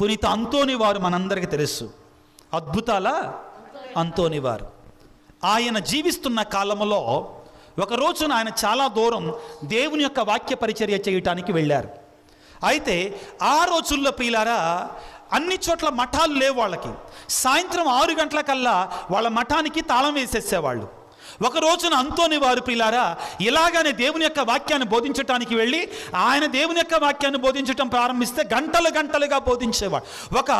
పునీత అంతోని వారు మనందరికీ తెలుసు, అద్భుతాల అంతోని వారు. ఆయన జీవిస్తున్న కాలంలో ఒక రోజున ఆయన చాలా దూరం దేవుని యొక్క వాక్య పరిచర్య చేయటానికి వెళ్ళారు. అయితే ఆ రోజుల్లో ప్రియులారా అన్ని చోట్ల మఠాలు లేవు వాళ్ళకి. సాయంత్రం 6 గంటలకల్లా వాళ్ళ మఠానికి తాళం వేసేసేవాళ్ళు. ఒక రోజున అంతోని వారు ప్రియులారా ఇలాగానే దేవుని యొక్క వాక్యాన్ని బోధించటానికి వెళ్ళి ఆయన దేవుని యొక్క వాక్యాన్ని బోధించటం ప్రారంభిస్తే గంటలు గంటలుగా బోధించేవాడు. ఒక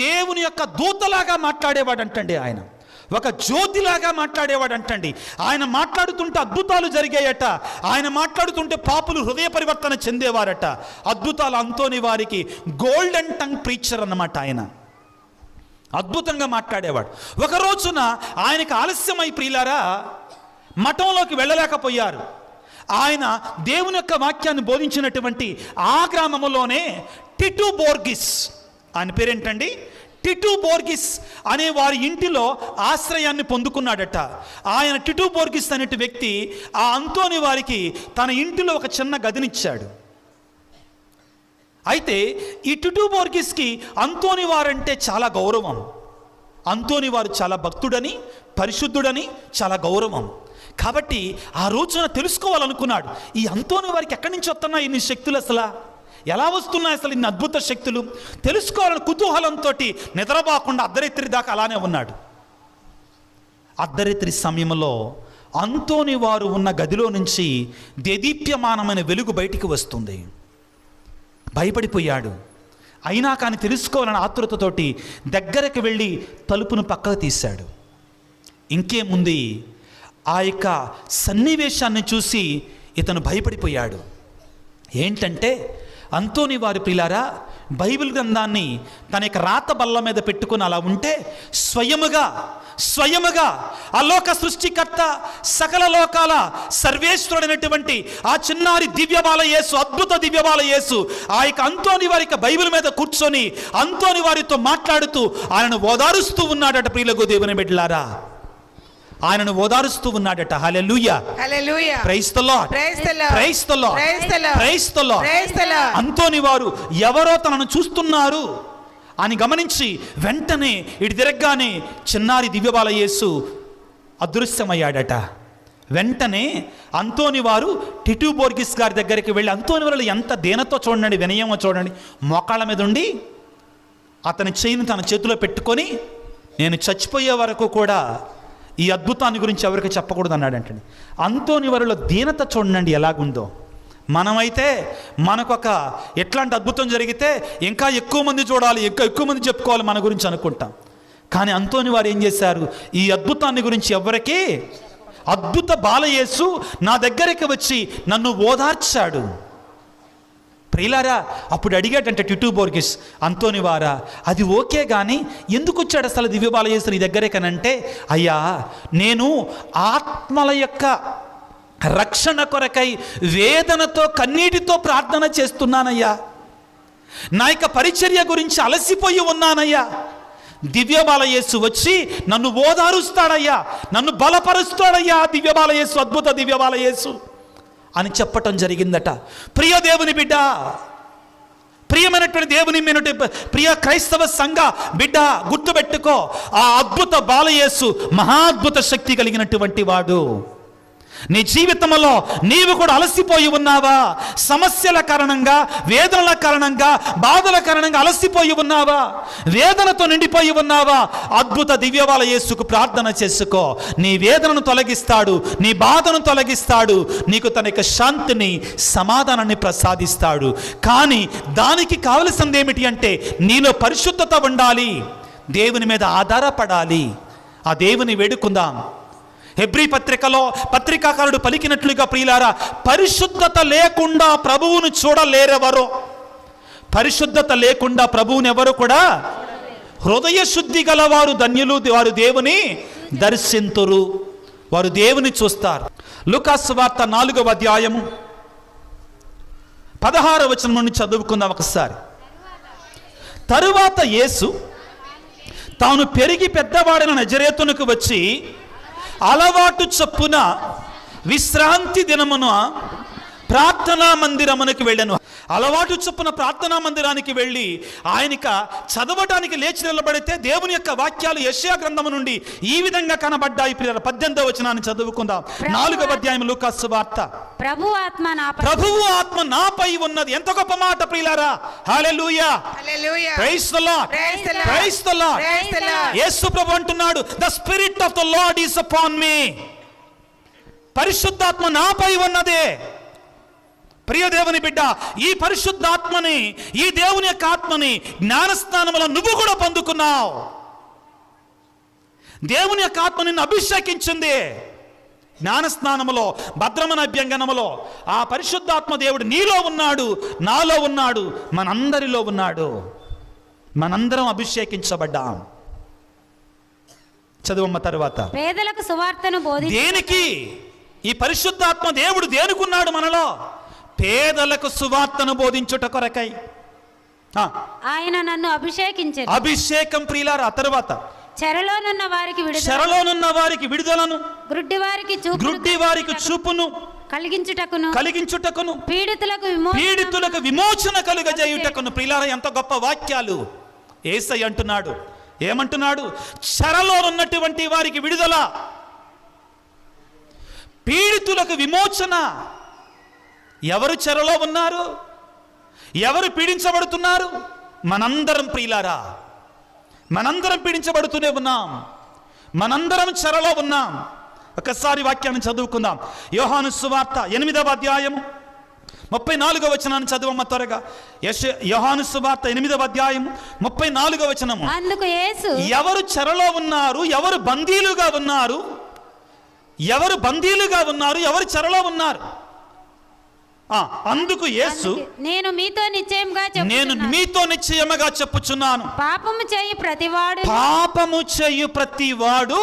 దేవుని యొక్క దూతలాగా మాట్లాడేవాడు అంటండి. ఆయన ఒక జ్యోతిలాగా మాట్లాడేవాడు అంటండి. ఆయన మాట్లాడుతుంటే అద్భుతాలు జరిగాయట. ఆయన మాట్లాడుతుంటే పాపులు హృదయ పరివర్తన చెందేవారట. అద్భుతాలు అంతోని వారికి గోల్డెన్ టంగ్ ప్రీచర్ అన్నమాట. ఆయన అద్భుతంగా మాట్లాడేవాడు. ఒక రోజున ఆయనకు ఆలస్యమై ప్రియులారా మఠంలోకి వెళ్ళలేకపోయారు. ఆయన దేవుని యొక్క వాక్యాన్ని బోధించినటువంటి ఆ గ్రామంలోనే టిటు బోర్గిస్, ఆయన పేరేంటండి, టిటు బోర్గిస్ అనే వారి ఇంటిలో ఆశ్రయాన్ని పొందుకున్నాడట. ఆయన టిటు బోర్గిస్ అనే వ్యక్తి ఆ అంతోని వారికి తన ఇంటిలో ఒక చిన్న గదినిచ్చాడు. అయితే ఈ టిటు బోర్గిస్కి అంతోని వారంటే చాలా గౌరవం. అంతోని వారు చాలా భక్తుడని, పరిశుద్ధుడని చాలా గౌరవం. కాబట్టి ఆ రోజున తెలుసుకోవాలనుకున్నాడు, ఈ అంతోని వారికి ఎక్కడి నుంచి వస్తున్నాయి ఇన్ని శక్తులు, అసలు ఎలా వస్తున్నాయి, అసలు ఇన్ని అద్భుత శక్తులు తెలుసుకోవాలని కుతూహలంతో నిద్రపోకుండా అర్ధరాత్రి దాకా అలానే ఉన్నాడు. అర్ధరాత్రి సమయంలో అంతోని వారు ఉన్న గదిలో నుంచి దేదీప్యమానమైన వెలుగు బయటికి వస్తుంది. భయపడిపోయాడు. అయినా కానీ తెలుసుకోవాలని ఆతృతతోటి దగ్గరకు వెళ్ళి తలుపును పక్కకు తీశాడు. ఇంకేముంది, ఆ యొక్క సన్నివేశాన్ని చూసి ఇతను భయపడిపోయాడు. ఏంటంటే అంతోని వారి ప్రియులారా బైబిల్ గ్రంథాన్ని తన యొక్క రాత బల్ల మీద పెట్టుకుని అలా ఉంటే స్వయముగా ఆ లోక సృష్టికర్త సకల లోకాల సర్వేశ్వరుడైనటువంటి ఆ చిన్నారి దివ్యబాల యేసు, అద్భుత దివ్యబాల యేసు ఆ యొక్క అంతోని వారికి బైబిల్ మీద కూర్చొని అంతోని వారితో మాట్లాడుతూ ఆయనను ఓదారుస్తూ ఉన్నాడట. ప్రియులకు దేవుని బిడ్డలారా ఆయనను ఓదారుస్తూ ఉన్నాడట. Hallelujah, hallelujah, praise the Lord, praise the Lord, praise the Lord, praise the Lord, praise the Lord. Praise the Lord. Anthony వారు ఎవరో తనను చూస్తున్నారు అని గమనించి వెంటనే ఇటు తిరగగానే చిన్నారి దివ్యబాల యేసు అదృశ్యమయ్యాడట. వెంటనే అంతోని వారు టిటు బోర్గిస్ గారి దగ్గరికి వెళ్ళి, అంతోని వారు ఎంత దీనతో చూడండి, వినయమో చూడండి, మోకాళ్ళ మీద ఉండి అతని చేయిని తన చేతిలో పెట్టుకొని నేను చచ్చిపోయే వరకు కూడా ఈ అద్భుతాన్ని గురించి ఎవరికి చెప్పకూడదు అన్నాడంటండి. అంతోని వారిలో దీనత చూడండి ఎలాగుందో. మనమైతే మనకొక ఎట్లాంటి అద్భుతం జరిగితే ఇంకా ఎక్కువ మంది చూడాలి, ఇంకా ఎక్కువ మంది చెప్పుకోవాలి మన గురించి అనుకుంటాం. కానీ అంతోని వారు ఏం చేశారు, ఈ అద్భుతాన్ని గురించి ఎవరికి, అద్భుత బాలయేసు నా దగ్గరికి వచ్చి నన్ను ఓదార్చాడు. ప్రియులారా అప్పుడు అడిగాడంటే టిటు బోర్గిస్, అంతోని వారా అది ఓకే కానీ ఎందుకు వచ్చాడు అసలు దివ్యబాల యేసు నీ దగ్గరే కనంటే, అయ్యా నేను ఆత్మల యొక్క రక్షణ కొరకై వేదనతో కన్నీటితో ప్రార్థన చేస్తున్నానయ్యా. నా యొక్క పరిచర్య గురించి అలసిపోయి ఉన్నానయ్యా. దివ్యబాల యేసు వచ్చి నన్ను ఓదారుస్తాడయ్యా, నన్ను బలపరుస్తాడయ్యా. దివ్యబాల యేసు, అద్భుత దివ్యబాల యేసు అని చెప్పటం జరిగిందట. ప్రియ దేవుని బిడ్డ, ప్రియమైనటువంటి దేవుని ప్రియ క్రైస్తవ సంఘ బిడ్డ, గుర్తుపెట్టుకో, ఆ అద్భుత బాలయేసు మహా అద్భుత శక్తి కలిగినటువంటి వాడు. నీ జీవితంలో నీవు కూడా అలసిపోయి ఉన్నావా? సమస్యల కారణంగా, వేదనల కారణంగా, బాధల కారణంగా అలసిపోయి ఉన్నావా? వేదనతో నిండిపోయి ఉన్నావా? అద్భుత దివ్యబాల యేసుకు ప్రార్థన చేసుకో. నీ వేదనను తొలగిస్తాడు, నీ బాధను తొలగిస్తాడు, నీకు తన యొక్క శాంతిని, సమాధానాన్ని ప్రసాదిస్తాడు. కానీ దానికి కావలసింది ఏమిటి అంటే నీలో పరిశుద్ధత ఉండాలి, దేవుని మీద ఆధారపడాలి. ఆ దేవుని వేడుకుందాం. హెబ్రీ పత్రికలో పత్రికాకారుడు పలికినట్లుగా ప్రియులారా, పరిశుద్ధత లేకుండా ప్రభువును చూడలేరెవరో. పరిశుద్ధత లేకుండా ప్రభువుని ఎవరు కూడా, హృదయ శుద్ధి గలవారు ధన్యులు, వారు దేవుని దర్శింతురు, వారు దేవుని చూస్తారు. లూకాసు వార్త 4వ అధ్యాయము 16వ వచనం నుండి చదువుకుందాం ఒకసారి. తరువాత యేసు తాను పెరిగి పెద్దవాడైన నజరేతునకు వచ్చి అలవాటు చొప్పున విశ్రాంతి దినమున ప్రార్థనా మందిరమునకు వెళ్ళాను. అలవాటు చొప్పున ప్రార్థనా మందిరానికి వెళ్ళి ఆయనక చదవడానికి లేచి నిలబడితే దేవుని యొక్క వాక్యాలు యెషయా గ్రంథము నుండి ఈ విధంగా కనబడ్డాయి. 18వ వచనాన్ని చదువుకుందాం. 4వ అధ్యాయం లూకా సువార్త. ప్రభువు ఆత్మ నాపై ఉన్నది. ఎంత గొప్ప మాట ప్రియులారా. Hallelujah, praise the Lord, praise the Lord. Yesu ప్రభు అంటున్నాడు, the spirit of the Lord is upon me. పరిశుద్ధాత్మ నాపై ఉన్నదే. ప్రియ దేవుని బిడ్డ, ఈ పరిశుద్ధాత్మని, ఈ దేవుని యొక్క ఆత్మని జ్ఞానస్నానములో నువ్వు కూడా పొందుకున్నావు. దేవుని యొక్క ఆత్మ నిన్ను అభిషేకించింది. జ్ఞానస్నానములో, భద్రమన అభ్యంగనములో ఆ పరిశుద్ధాత్మ దేవుడు నీలో ఉన్నాడు, నాలో ఉన్నాడు, మనందరిలో ఉన్నాడు. మనందరం అభిషేకించబడ్డాం. చదువమ్మ తరువాత. పేదలకు సువార్తను బోధించు. దేనికి? ఈ పరిశుద్ధాత్మ దేవుడు దేనికున్నాడు మనలో? పేదలకు సువార్తను బోధించుట కొరకై ఆయన నన్ను అభిషేకించారు. అభిషేకం ప్రియులారా. తరువాత చెరలోనున్న వారికి విడుదలను, గ్రుడ్డి వారికి చూపును కలిగించుటకును, పీడితులకు విమోచన కలుగజేయుటకును. ప్రియులారా, ఎంత గొప్ప వాక్యాలు. యేసయ్య అంటున్నాడు. ఏమంటున్నాడు? చెరలో ఉన్నటువంటి వారికి విడుదల, పీడితులకు విమోచన. ఎవరు చెరలో ఉన్నారు? ఎవరు పీడించబడుతున్నారు? మనందరం ప్రియులారా, మనందరం పీడించబడుతూనే ఉన్నాం. మనందరం చెరలో ఉన్నాం. ఒకసారి వాక్యాన్ని చదువుకుందాం. యోహాను సువార్త 8వ అధ్యాయము 34వ వచనాన్ని చదువమ్మ త్వరగా. యోహాను సువార్త 8వ అధ్యాయము 34వ వచనము. అందుకు యేసు, ఎవరు చెరలో ఉన్నారు, ఎవరు బందీలుగా ఉన్నారు, ఎవరు చెరలో ఉన్నారు? అందుకు యేసు, నేను మీతో నిశ్చయముగా చెప్పుచున్నాను, పాపము చేయు ప్రతివాడు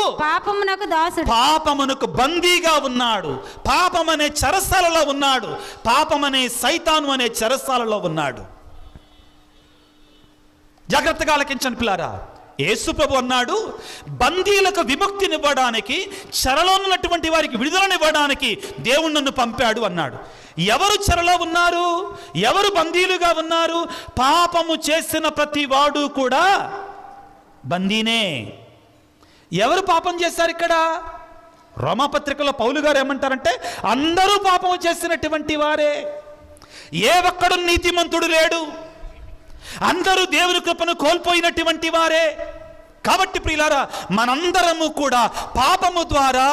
పాపమునకు బందీగా ఉన్నాడు. పాపమనే చెరసాలలో ఉన్నాడు. పాపమనే సైతాను అనే చెరసాలలో ఉన్నాడు. జాగ్రత్తగా ఆలకించండి పిల్లారా. యేసు ప్రభు అన్నాడు, బందీలకు విముక్తినివ్వడానికి, చెరలో ఉన్నటువంటి వారికి విడుదలనివ్వడానికి దేవుడు నన్ను పంపాడు అన్నాడు. ఎవరు చెరలో ఉన్నారు? ఎవరు బందీలుగా ఉన్నారు? పాపము చేసిన ప్రతి వాడు కూడా బందీనే. ఎవరు పాపం చేశారు ఇక్కడ? రోమాపత్రికలో పౌలు గారు ఏమంటారంటే, అందరూ పాపము చేసినటువంటి వారే, ఏ ఒక్కడు నీతిమంతుడు లేడు, అందరూ దేవుని కృపను కోల్పోయినటువంటి వారే. కాబట్టి ప్రియులారా, మనందరము కూడా పాపము ద్వారా,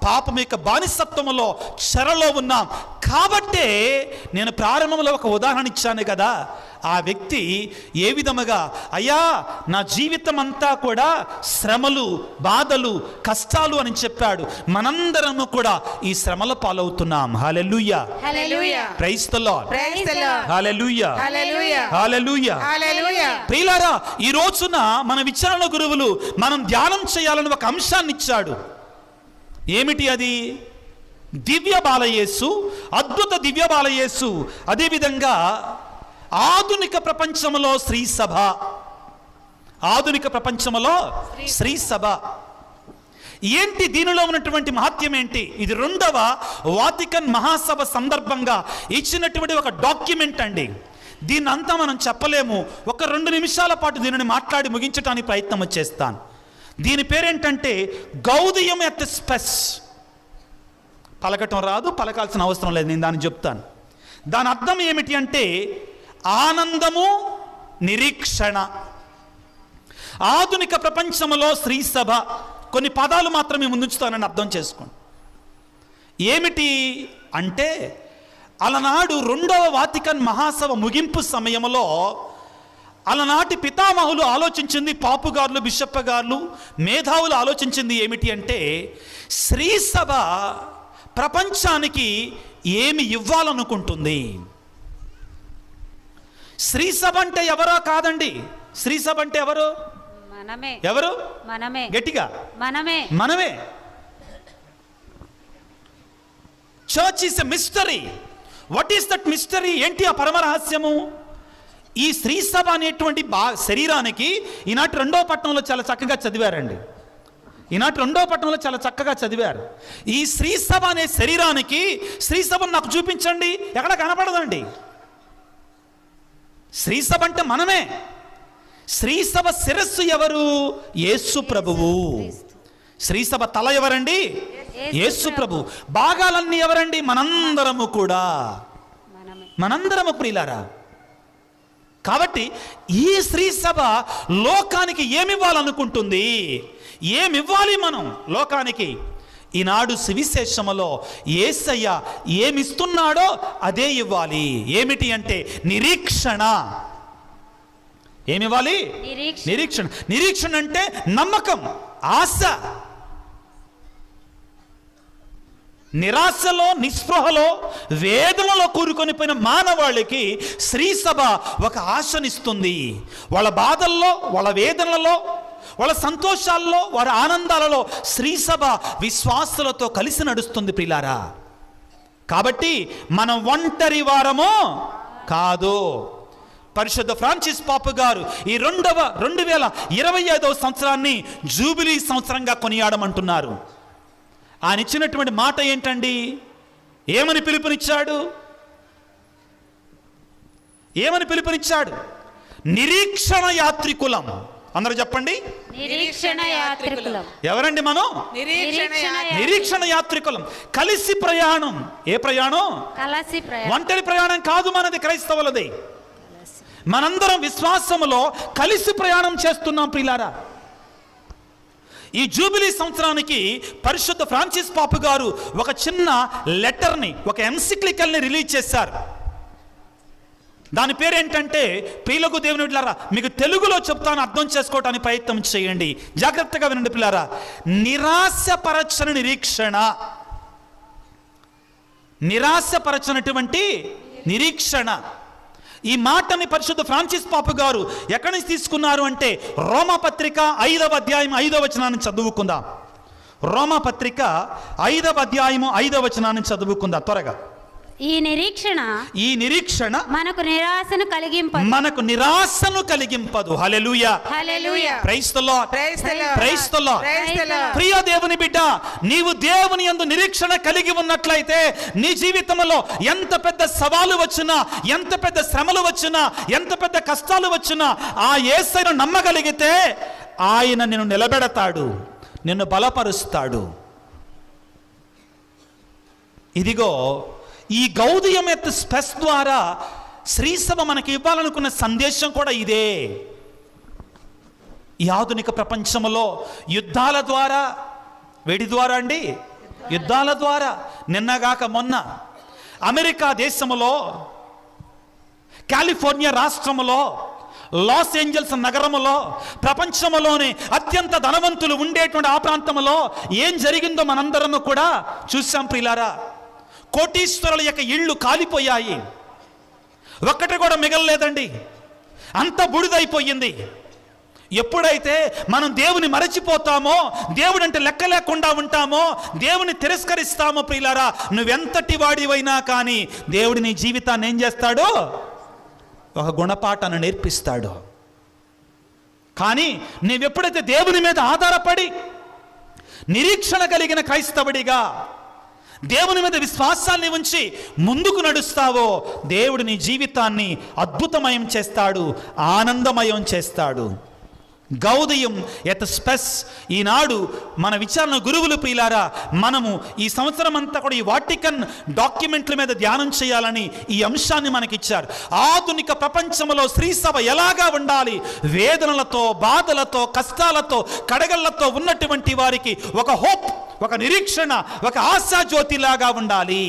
పాపం యొక్క బానిసత్వములో చెరలో ఉన్నాం. కాబట్టే నేను ప్రారంభంలో ఒక ఉదాహరణ ఇచ్చాను కదా. ఆ వ్యక్తి ఏ విధముగా, అయ్యా నా జీవితం అంతా కూడా శ్రమలు, బాధలు, కష్టాలు అని చెప్పాడు. మనందరము కూడా ఈ శ్రమల పాలవుతున్నాం. హల్లెలూయా, ప్రైజ్ ది లార్డ్, హల్లెలూయా, హల్లెలూయా. ప్రియులారా, ఈ రోజున మన విచారణ గురువులు మనం ధ్యానం చేయాలని ఒక అంశాన్ని ఇచ్చాడు. ఏమిటి అది? దివ్య బాలయేసు, అద్భుత దివ్య బాలయేసు. అదేవిధంగా ఆధునిక ప్రపంచంలో శ్రీ సభ. ఆధునిక ప్రపంచంలో శ్రీ సభ ఏంటి? దీనిలో ఉన్నటువంటి మహత్యం ఏంటి? ఇది 2వ వాటికన్ మహాసభ సందర్భంగా ఇచ్చినటువంటి ఒక డాక్యుమెంట్ అండి. దీన్ని అంతా మనం చెప్పలేము. ఒక 2 నిమిషాల పాటు దీనిని మాట్లాడి ముగించడానికి ప్రయత్నం చేస్తాను. దీని పేరేంటంటే గౌదియం ఎత్ స్పెస్. పలకటం రాదు, పలకాల్సిన అవసరం లేదు, నేను దాన్ని చెప్తాను. దాని అర్థం ఏమిటి అంటే ఆనందము, నిరీక్షణ. ఆధునిక ప్రపంచంలో శ్రీ సభ. కొన్ని పదాలు మాత్రమే ముందుంచుతానని అర్థం చేసుకోండి. ఏమిటి అంటే, అలనాడు 2వ వాటికన్ మహాసభ ముగింపు సమయంలో అలనాటి పితామహులు ఆలోచించింది, పాపుగారులు, బిషప్ గారులు, మేధావులు ఆలోచించింది ఏమిటి అంటే, శ్రీ సభ ప్రపంచానికి ఏమి ఇవ్వాలనుకుంటుంది? శ్రీ సభ అంటే ఎవరో కాదండి. శ్రీ సభ అంటే ఎవరు? ఎవరు? గట్టిగా మనమే. Church is a mystery. What is that mystery? ఏంటి ఆ పరమ రహస్యము? ఈ స్త్రీ సభ అనేటువంటి శరీరానికి ఈనాటి 2వ పట్టణంలో చాలా చక్కగా చదివారండి. ఈనాటి 2వ పట్టణంలో చాలా చక్కగా చదివారు. ఈ స్త్రీ సభ అనే శరీరానికి, స్త్రీ సభను నాకు చూపించండి, ఎక్కడ కనపడదండి. స్త్రీ సభ అంటే మనమే. స్త్రీ సభ శిరస్సు ఎవరు? యేసు ప్రభువు. స్త్రీ సభ తల ఎవరండి? యేసు ప్రభు. భాగాలన్నీ ఎవరండి? మనందరము కూడా, మనందరము ప్రియులారా. కాబట్టి ఈ స్త్రీ సభ లోకానికి ఏమివ్వాలనుకుంటుంది? ఏమివ్వాలి మనం లోకానికి? ఈనాడు సువిశేషములో యేసయ్య ఏమిస్తున్నాడో అదే ఇవ్వాలి. ఏమిటి అంటే నిరీక్షణ. ఏమివ్వాలి? నిరీక్షణ. నిరీక్షణ అంటే నమ్మకం, ఆశ. నిరాశలో, నిస్పృహలో, వేదనలో కూరుకొని పోయిన మానవాళికి స్త్రీ సభ ఒక ఆశనిస్తుంది. వాళ్ళ బాధల్లో, వాళ్ళ వేదనలలో, వాళ్ళ సంతోషాల్లో, వారి ఆనందాలలో స్త్రీ సభ విశ్వాసులతో కలిసి నడుస్తుంది ప్రియులారా. కాబట్టి మనం ఒంటరి వారము కాదు. పరిశుద్ధ ఫ్రాన్సిస్ పాపు గారు ఈ 2025వ సంవత్సరాన్ని జూబిలీ సంవత్సరంగా కొనియాడమంటున్నారు. ఆయన ఇచ్చినటువంటి మాట ఏంటండి? ఏమని పిలుపునిచ్చాడు? ఏమని పిలుపునిచ్చాడు? నిరీక్షణ యాత్రికులం. అందరూ చెప్పండి, నిరీక్షణ యాత్రికులం. ఎవరండి మనం? నిరీక్షణ యాత్రికులం. కలిసి ప్రయాణం. ఏ ప్రయాణం? కలిసి ప్రయాణం. ఒంటరి ప్రయాణం కాదు మనది, క్రైస్తవులది. మనందరం విశ్వాసములో కలిసి ప్రయాణం చేస్తున్నాం ప్రియులారా. ఈ జూబిలీ సంవత్సరానికి పరిశుద్ధ ఫ్రాన్సిస్ పాపు గారు ఒక చిన్న లెటర్ని, ఒక ఎన్సిక్లికల్ని రిలీజ్ చేశారు. దాని పేరేంటంటే, ప్రియులకు దేవుని బిడ్డలారా, మీకు తెలుగులో చెప్తాను, అర్థం చేసుకోవటానికి ప్రయత్నం చేయండి, జాగ్రత్తగా వినండి పిల్లారా. నిరాశపరచని నిరీక్షణ. నిరాశపరచనటువంటి నిరీక్షణ. ఈ మాటని పరిశుద్ధ ఫ్రాన్సిస్ పాపు గారు ఎక్కడి నుంచి తీసుకున్నారు అంటే, రోమాపత్రిక 5వ అధ్యాయం 5వ వచనాన్ని చదువుకుందాం. రోమాపత్రిక 5వ అధ్యాయము 5వ వచనాన్ని చదువుకుందాం త్వరగా. ఈ నిరీక్షణ మనకు నిరాశను కలిగింపదు. Hallelujah, hallelujah. Praise the Lord, praise the Lord. ప్రియ దేవుని బిడ్డ, నీవు దేవుని యందు నిరీక్షణ కలిగి ఉన్నట్లయితే నీ జీవితంలో ఎంత పెద్ద సవాలు వచ్చినా, ఎంత పెద్ద శ్రమలు వచ్చినా, ఎంత పెద్ద కష్టాలు వచ్చినా, ఆ యేసయ్యను నమ్మగలిగితే ఆయన నిన్ను నిలబెడతాడు, నిన్ను బలపరుస్తాడు. ఇదిగో ఈ గౌదియం ఎత్ స్పెస్ ద్వారా శ్రీసభ మనకి ఇవ్వాలనుకున్న సందేశం కూడా ఇదే. ఈ ఆధునిక ప్రపంచంలో యుద్ధాల ద్వారా, వేడి ద్వారా అండి, యుద్ధాల ద్వారా, నిన్నగాక మొన్న అమెరికా దేశంలో, కాలిఫోర్నియా రాష్ట్రంలో, లాస్ ఏంజల్స్ నగరములో, ప్రపంచంలోనే అత్యంత ధనవంతులు ఉండేటువంటి ఆ ప్రాంతంలో ఏం జరిగిందో మనందరము కూడా చూసాం ప్రియులారా. కోటీశ్వరుల యొక్క ఇళ్ళు కాలిపోయాయి, ఒక్కటి కూడా మిగలలేదండి, అంత బూడిదైపోయింది. ఎప్పుడైతే మనం దేవుని మరచిపోతామో, దేవుడు అంటే లెక్క లేకుండా ఉంటామో, దేవుని తిరస్కరిస్తామో ప్రియులారా, నువ్వెంతటి వాడివైనా కానీ దేవుడి నీ జీవితాన్ని ఏం చేస్తాడో? ఒక గుణపాఠాన్ని నేర్పిస్తాడు. కానీ నీవెప్పుడైతే దేవుని మీద ఆధారపడి నిరీక్షణ కలిగిన క్రైస్తవుడిగా దేవుని మీద విశ్వాసాన్ని ఉంచి ముందుకు నడుస్తావో, దేవుడు నీ జీవితాన్ని అద్భుతమయం చేస్తాడు, ఆనందమయం చేస్తాడు. గౌదియం ఎత్ స్పెస్. ఈనాడు మన విచారణ గురువులు ప్రియులారా, మనము ఈ సంవత్సరం అంతా కూడా ఈ వాటికన్ డాక్యుమెంట్ల మీద ధ్యానం చేయాలని ఈ అంశాన్ని మనకిచ్చారు. ఆధునిక ప్రపంచంలో స్త్రీ సభ ఎలాగా ఉండాలి? వేదనలతో, బాధలతో, కష్టాలతో, కడగళ్లతో ఉన్నటువంటి వారికి ఒక హోప్, ఒక నిరీక్షణ, ఒక ఆశాజ్యోతిలాగా ఉండాలి.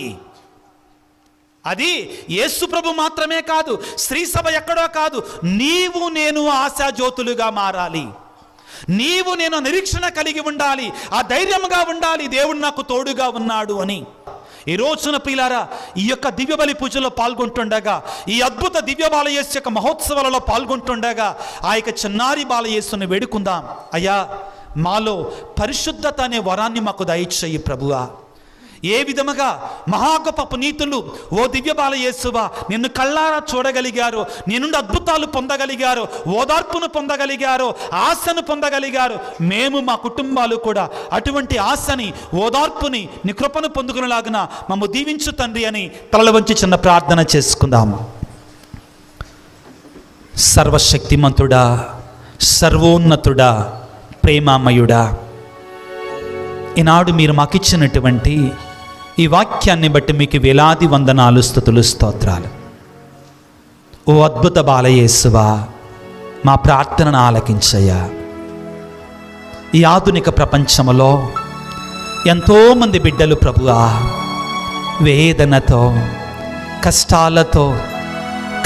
అది యేసు ప్రభు మాత్రమే కాదు, స్త్రీ సభ ఎక్కడో కాదు, నీవు నేను ఆశాజ్యోతులుగా మారాలి. నీవు నేను నిరీక్షణ కలిగి ఉండాలి, ఆ ధైర్యంగా ఉండాలి, దేవుడు నాకు తోడుగా ఉన్నాడు అని. ఈ రోజున ప్రియులారా, ఈ యొక్క దివ్య బలి పూజలో పాల్గొంటుండగా, ఈ అద్భుత దివ్య బాలయేసు యొక్క మహోత్సవాలలో పాల్గొంటుండగా ఆ యొక్క చిన్నారి బాలయేసుని వేడుకుందాం. అయ్యా, మాలో పరిశుద్ధత అనే వరాన్ని మాకు దయచేయి ప్రభువా. ఏ విధముగా మహా గొప్ప పునీతులు ఓ దివ్య బాలయేసువా నిన్ను కళ్ళారా చూడగలిగారు, నీ నుండి అద్భుతాలు పొందగలిగారు, ఓదార్పును పొందగలిగారు, ఆశను పొందగలిగారు. మేము మా కుటుంబాలు కూడా అటువంటి ఆశని, ఓదార్పుని, నీ కృపను పొందుకునేలాగున మమ్ము దీవించు తండ్రి అని తలలు వంచి చిన్న ప్రార్థన చేసుకుందాము. సర్వశక్తిమంతుడా, సర్వోన్నతుడా, ప్రేమామయుడా, ఈనాడు మీరు మాకిచ్చినటువంటి ఈ వాక్యాన్ని బట్టి మీకు వేలాది వందనాలు, స్తుతులు, స్తోత్రాలు. ఓ అద్భుత బాలయేసువా, మా ప్రార్థనను ఆలకించయ్యా. ఈ ఆధునిక ప్రపంచంలో ఎంతోమంది బిడ్డలు ప్రభువా వేదనతో, కష్టాలతో,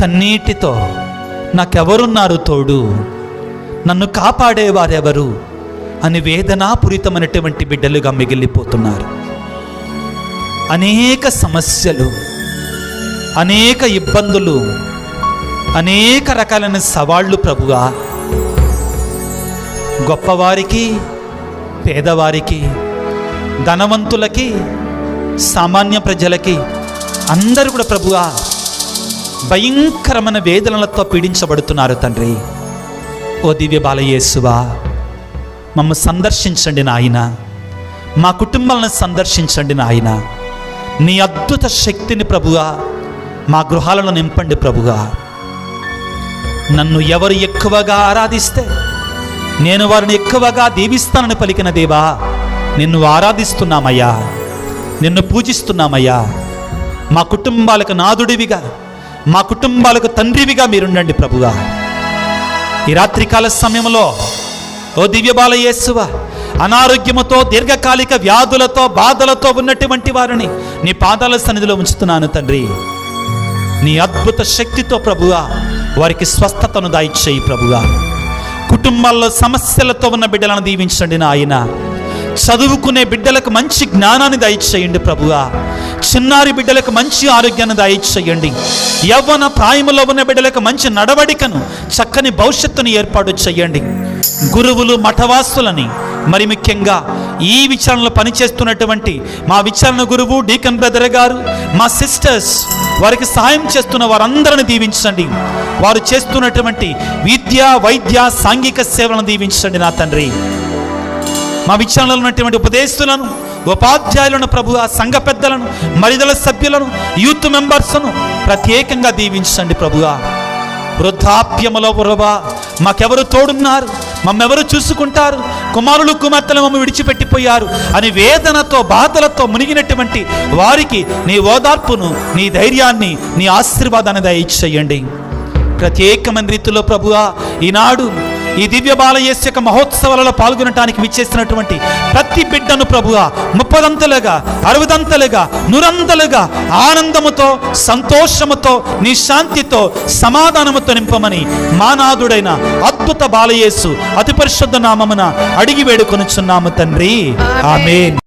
కన్నీటితో నాకెవరున్నారు తోడు, నన్ను కాపాడేవారెవరు అని వేదనాపూరితమైనటువంటి బిడ్డలుగా మిగిలిపోతున్నారు. అనేక సమస్యలు, అనేక ఇబ్బందులు, అనేక రకాలైన సవాళ్ళు ప్రభువా గొప్పవారికి, పేదవారికి, ధనవంతులకి, సామాన్య ప్రజలకి అందరూ కూడా ప్రభువా భయంకరమైన వేదనలతో పీడించబడుతున్నారు తండ్రి. ఓ దివ్య బాలయేసువా, మమ్మ సందర్శించండి నాయన, మా కుటుంబాలను సందర్శించండి నాయన. నీ అద్భుత శక్తిని ప్రభువా మా గృహాలను నింపండి ప్రభువా. నన్ను ఎవరు ఎక్కువగా ఆరాధిస్తే నేను వారిని ఎక్కువగా దీవిస్తానని పలికిన దేవా, నిన్ను ఆరాధిస్తున్నామయ్యా, నిన్ను పూజిస్తున్నామయ్యా. మా కుటుంబాలకు నాదుడివిగా, మా కుటుంబాలకు తండ్రివిగా మీరుండండి ప్రభువా. ఈ రాత్రికాల సమయంలో ఓ దివ్య బాలయేసువా, అనారోగ్యముతో, దీర్ఘకాలిక వ్యాధులతో, బాధలతో ఉన్నటువంటి వారిని నీ పాదాల సన్నిధిలో ఉంచుతున్నాను తండ్రి. నీ అద్భుత శక్తితో ప్రభువా వారికి స్వస్థతను దయచేయి ప్రభువా. కుటుంబాల్లో సమస్యలతో ఉన్న బిడ్డలను దీవించండి నాయన. చదువుకునే బిడ్డలకు మంచి జ్ఞానాన్ని దయచేయండి ప్రభువా. చిన్నారి బిడ్డలకు మంచి ఆరోగ్యాన్ని దయచేయండి. యవ్వన ప్రాయములో ఉన్న బిడ్డలకు మంచి నడవడికను, చక్కని భవిష్యత్తును ఏర్పాటు చేయండి. గురువులు, మఠవాసులని, మరి ముఖ్యంగా ఈ విచారణలో పనిచేస్తున్నటువంటి మా విచారణ గురువు డీకన్ బ్రదర్ గారు, మా సిస్టర్స్, వారికి సహాయం చేస్తున్న వారందరిని దీవించండి. వారు చేస్తున్నటువంటి విద్య, వైద్య, సాంఘిక సేవలను దీవించండి నా తండ్రి. మా విచారణలో ఉన్నటువంటి ఉపదేశులను, ఉపాధ్యాయులను ప్రభు, ఆ సంఘ పెద్దలను, మరిదల సభ్యులను, యూత్ మెంబర్స్ను ప్రత్యేకంగా దీవించండి ప్రభువా. వృద్ధాప్యములో ప్రభువా మాకెవరు తోడున్నారు, మమ్మెవరు చూసుకుంటారు, కుమారులు కుమార్తెలు మమ్మ విడిచిపెట్టిపోయారు అని వేదనతో, బాధలతో మునిగినటువంటి వారికి నీ ఓదార్పును, నీ ధైర్యాన్ని, నీ ఆశీర్వాదాన్ని దయచేయండి. ప్రత్యేకమైన రీతిలో ప్రభువా ఈనాడు ఈ దివ్య బాలయేసు యొక్క మహోత్సవాలలో పాల్గొనడానికి విచ్చేసినటువంటి ప్రతి బిడ్డను ప్రభువా 30ంతలుగా, 60ంతలుగా, 100ంతలుగా ఆనందముతో, సంతోషముతో, నీ శాంతితో, సమాధానముతో నింపమని మానాథుడైన అద్భుత బాలయేసు అతి పరిశుద్ధ నామమున అడిగి వేడుకొనుచున్నాము తండ్రి. ఆమేన్.